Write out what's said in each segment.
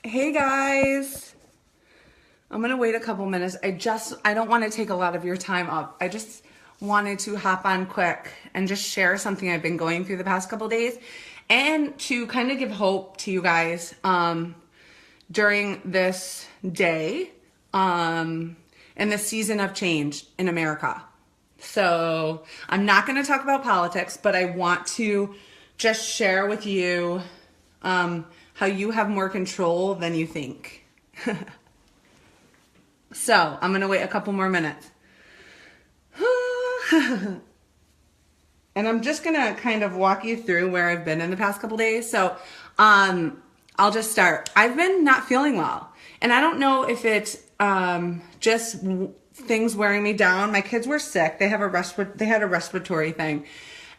Hey guys, I'm gonna wait a couple minutes. I don't want to take a lot of your time up. I just wanted to hop on quick and just share something I've been going through the past couple days and to kind of give hope to you guys during this day and this season of change in America. So I'm not going to talk about politics, but I want to just share with you how you have more control than you think. So I'm going to wait a couple more minutes. And I'm just going to kind of walk you through where I've been in the past couple days. So I'll just start. I've been not feeling well. And I don't know if it's just things wearing me down. My kids were sick. They had a respiratory thing.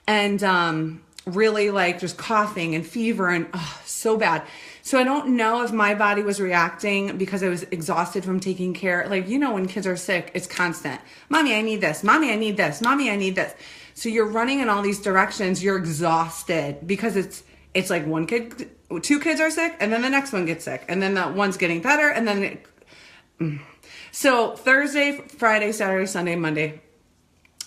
And really like just coughing and fever and so bad. So I don't know if my body was reacting because I was exhausted from taking care. Like, you know, when kids are sick, it's constant. Mommy, I need this. Mommy, I need this. Mommy, I need this. So you're running in all these directions. You're exhausted because it's like two kids are sick and then the next one gets sick and then that one's getting better. And then so Thursday, Friday, Saturday, Sunday, Monday,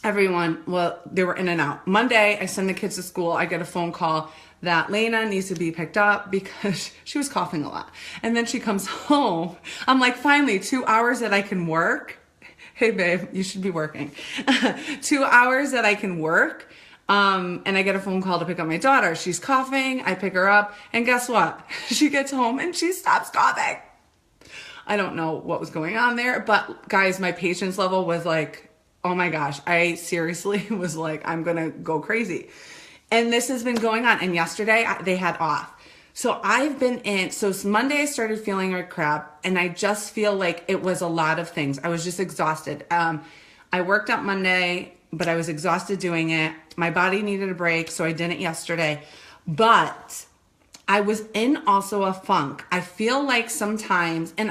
everyone, well, they were in and out. Monday, I send the kids to school. I get a phone call that Lena needs to be picked up because she was coughing a lot. And then she comes home. I'm like, finally, 2 hours that I can work. Hey, babe, you should be working. 2 hours that I can work. And I get a phone call to pick up my daughter. She's coughing. I pick her up. And guess what? She gets home and she stops coughing. I don't know what was going on there. But guys, my patience level was like, oh my gosh, I seriously was like, I'm going to go crazy. And this has been going on. And yesterday they had off. So I've been in, so Monday I started feeling like crap. And I just feel like it was a lot of things. I was just exhausted. I worked out Monday, but I was exhausted doing it. My body needed a break. So I didn't yesterday. But I was in also a funk. I feel like sometimes, and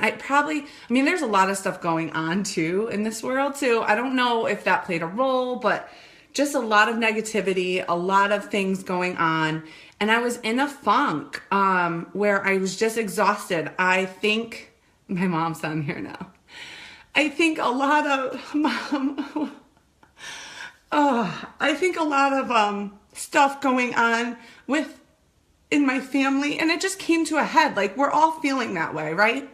there's a lot of stuff going on too in this world too. I don't know if that played a role, but just a lot of negativity, a lot of things going on. And I was in a funk where I was just exhausted. I think, my mom's on here now. I think a lot of stuff going on in my family, and it just came to a head. Like, we're all feeling that way, right?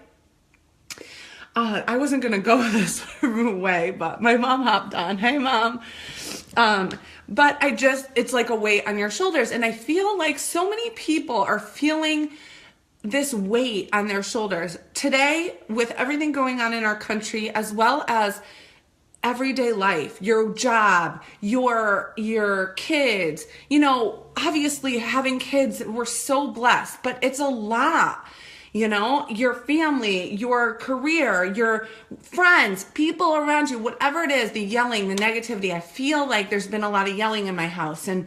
I wasn't gonna go this way, but my mom hopped on. Hey, Mom. But it's like a weight on your shoulders, and I feel like so many people are feeling this weight on their shoulders today with everything going on in our country, as well as everyday life, your job, your kids. You know, obviously having kids, we're so blessed, but it's a lot. You know, your family, your career, your friends, people around you, whatever it is, the yelling, the negativity. I feel like there's been a lot of yelling in my house, and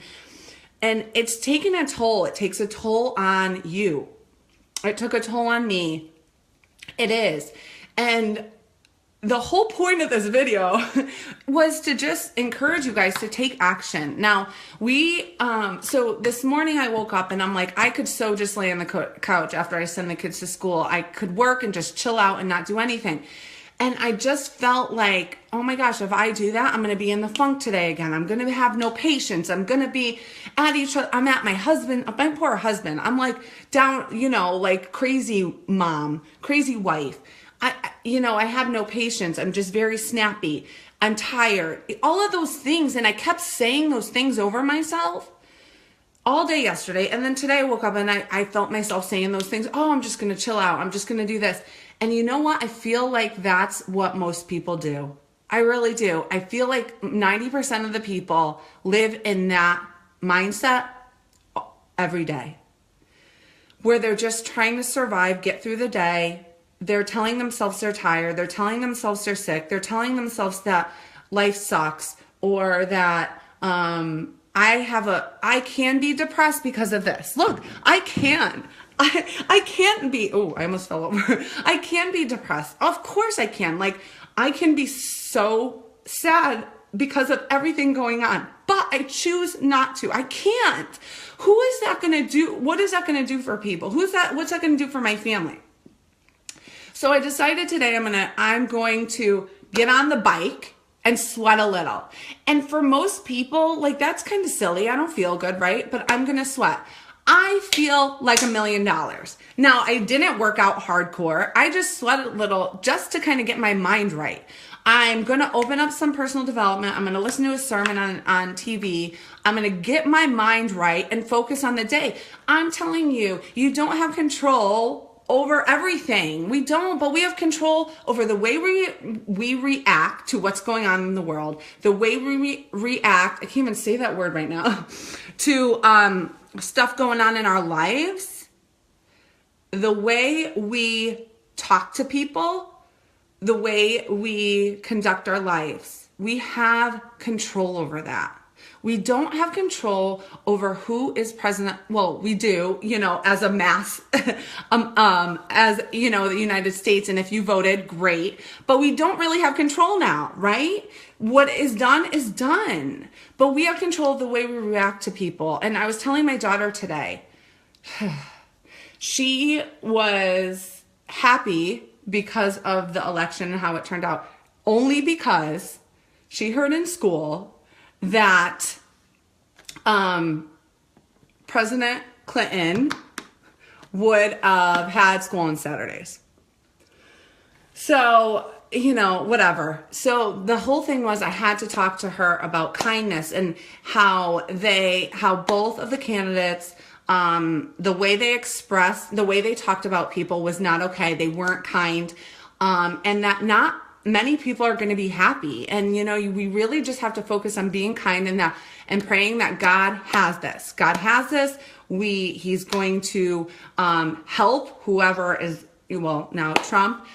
it's taken a toll. It takes a toll on you. It took a toll on me. It is. And the whole point of this video was to just encourage you guys to take action. Now, so this morning I woke up and I'm like, I could so just lay on the couch after I send the kids to school. I could work and just chill out and not do anything. And I just felt like, oh my gosh, if I do that, I'm going to be in the funk today again. I'm going to have no patience. I'm going to be at each other. I'm at my poor husband. I'm like down, like crazy mom, crazy wife. I have no patience. I'm just very snappy. I'm tired. All of those things. And I kept saying those things over myself all day yesterday. And then today I woke up and I felt myself saying those things. Oh, I'm just going to chill out. I'm just going to do this. And you know what? I feel like that's what most people do. I really do. I feel like 90% of the people live in that mindset every day, where they're just trying to survive, get through the day. They're telling themselves they're tired. They're telling themselves they're sick. They're telling themselves that life sucks, or that I can be depressed because of this. Look, I can. I can't be. Oh, I almost fell over. I can be depressed. Of course I can. Like, I can be so sad because of everything going on, but I choose not to. I can't. Who is that going to do? What is that going to do for people? What's that going to do for my family? So I decided today I'm going to get on the bike and sweat a little. And for most people, like, that's kind of silly. I don't feel good, right? But I'm going to sweat. I feel like $1 million. Now, I didn't work out hardcore. I just sweat a little just to kind of get my mind right. I'm going to open up some personal development. I'm going to listen to a sermon on TV. I'm going to get my mind right and focus on the day. I'm telling you, you don't have control over everything. We don't, but we have control over the way we react to what's going on in the world, the way we react, I can't even say that word right now, to stuff going on in our lives, the way we talk to people, the way we conduct our lives. We have control over that. We don't have control over who is president. Well, we do, as a mass, as, the United States. And if you voted, great. But we don't really have control now, right? What is done is done. But we have control of the way we react to people. And I was telling my daughter today, she was happy because of the election and how it turned out, only because she heard in school that President Clinton would have had school on Saturdays. So, whatever. So the whole thing was I had to talk to her about kindness and how both of the candidates, the way they talked about people was not okay. They weren't kind. And that not many people are going to be happy. And, we really just have to focus on being kind and praying that God has this. God has this. He's going to help whoever is, now Trump,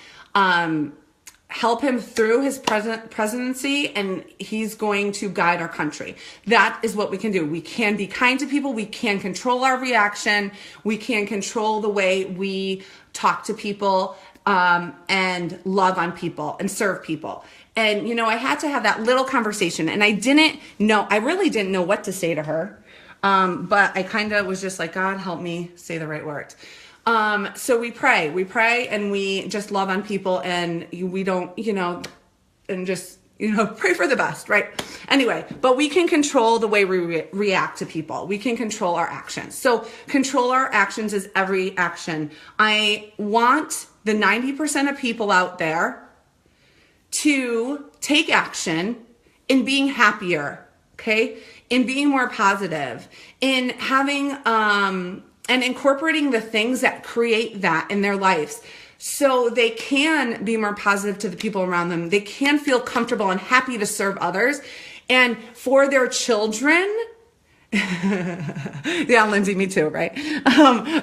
help him through his presidency, and he's going to guide our country. That is what we can do. We can be kind to people. We can control our reaction. We can control the way we talk to people, and love on people and serve people. And, I had to have that little conversation, and I really didn't know what to say to her. But I kind of was just like, God, help me say the right words. So we pray and we just love on people, and we don't, and just, pray for the best, right? Anyway, but we can control the way we react to people. We can control our actions. So control our actions is every action. I want the 90% of people out there to take action in being happier, okay? In being more positive, in having, and incorporating the things that create that in their lives so they can be more positive to the people around them. They can feel comfortable and happy to serve others. And for their children, yeah, Lindsay, me too, right?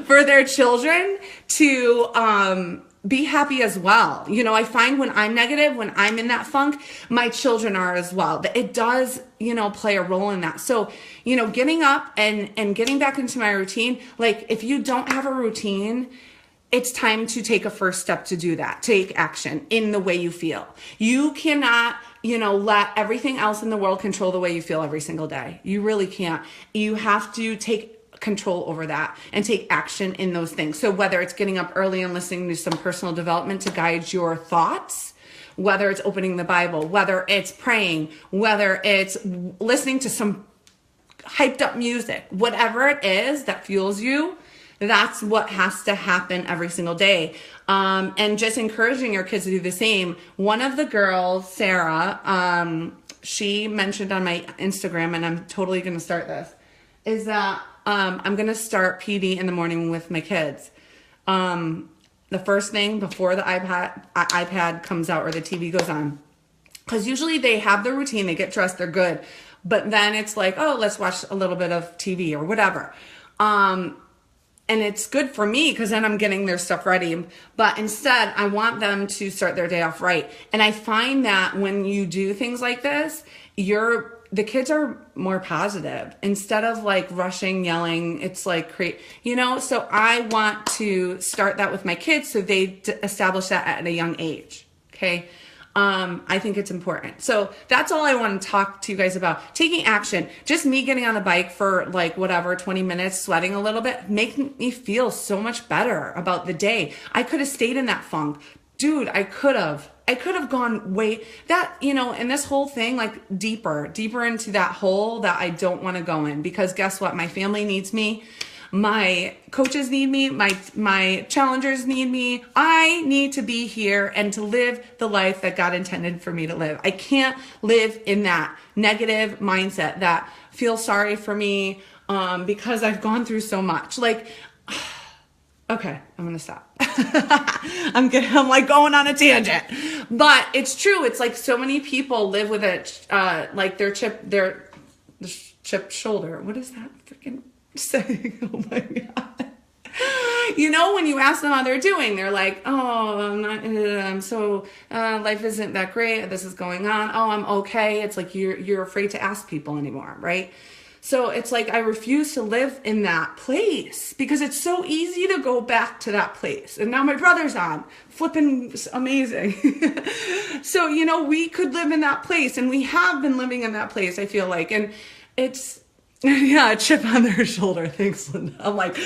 For their children to be happy as well. I find when I'm negative, when I'm in that funk, my children are as well. It does, play a role in that. So, getting up and getting back into my routine, like if you don't have a routine, it's time to take a first step to do that. Take action in the way you feel. You cannot, let everything else in the world control the way you feel every single day. You really can't. You have to take control over that and take action in those things. So whether it's getting up early and listening to some personal development to guide your thoughts, whether it's opening the Bible, whether it's praying, whether it's listening to some hyped up music, whatever it is that fuels you, that's what has to happen every single day. And just encouraging your kids to do the same. One of the girls, Sarah, she mentioned on my Instagram, and I'm totally going to start this, is that I'm going to start PD in the morning with my kids. The first thing before the iPad comes out or the TV goes on. Because usually they have their routine, they get dressed, they're good. But then it's like, oh, let's watch a little bit of TV or whatever. And it's good for me because then I'm getting their stuff ready. But instead, I want them to start their day off right. And I find that when you do things like this, the kids are more positive. Instead of like rushing, yelling, it's like so I want to start that with my kids so they establish that at a young age. Okay. I think it's important. So that's all I want to talk to you guys about. Taking action. Just me getting on the bike for 20 minutes, sweating a little bit, makes me feel so much better about the day. I could have stayed in that funk. dude, I could have gone way that, and this whole thing, like deeper into that hole that I don't want to go in, because guess what? My family needs me. My coaches need me. My challengers need me. I need to be here and to live the life that God intended for me to live. I can't live in that negative mindset that feels sorry for me, because I've gone through so much. Like, okay, I'm going to stop. I'm like going on a tangent, but it's true. It's like so many people live with a, like their chipped shoulder. What is that freaking saying? Oh my God. When you ask them how they're doing, they're like, oh, I'm so, life isn't that great. This is going on. Oh, I'm okay. It's like, you're afraid to ask people anymore. Right. So it's like, I refuse to live in that place because it's so easy to go back to that place. And now my brother's on, flipping amazing. So, we could live in that place, and we have been living in that place, I feel like. And it's, yeah, a chip on their shoulder. Thanks, Linda. I'm like,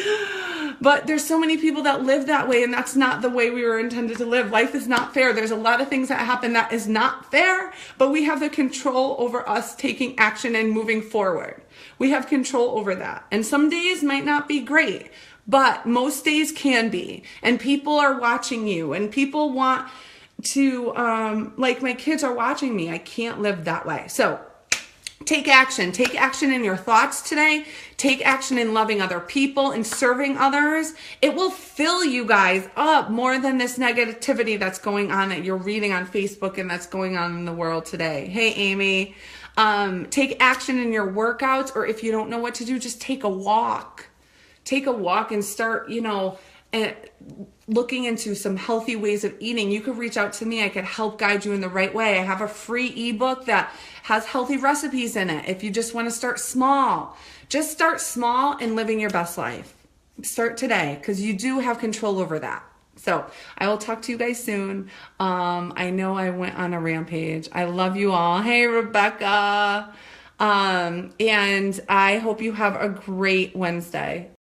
but there's so many people that live that way, and that's not the way we were intended to live. Life is not fair. There's a lot of things that happen that is not fair, but we have the control over us taking action and moving forward. We have control over that. And some days might not be great, but most days can be. And people are watching you, and people want to, like my kids are watching me. I can't live that way. So take action. Take action in your thoughts today. Take action in loving other people and serving others. It will fill you guys up more than this negativity that's going on that you're reading on Facebook and that's going on in the world today. Hey, Amy. Take action in your workouts, or if you don't know what to do, just take a walk. Take a walk and start, looking into some healthy ways of eating. You could reach out to me. I could help guide you in the right way. I have a free ebook that has healthy recipes in it. If you just want to start small, just start small and living your best life. Start today, because you do have control over that. So I will talk to you guys soon. I know I went on a rampage. I love you all. Hey, Rebecca. And I hope you have a great Wednesday.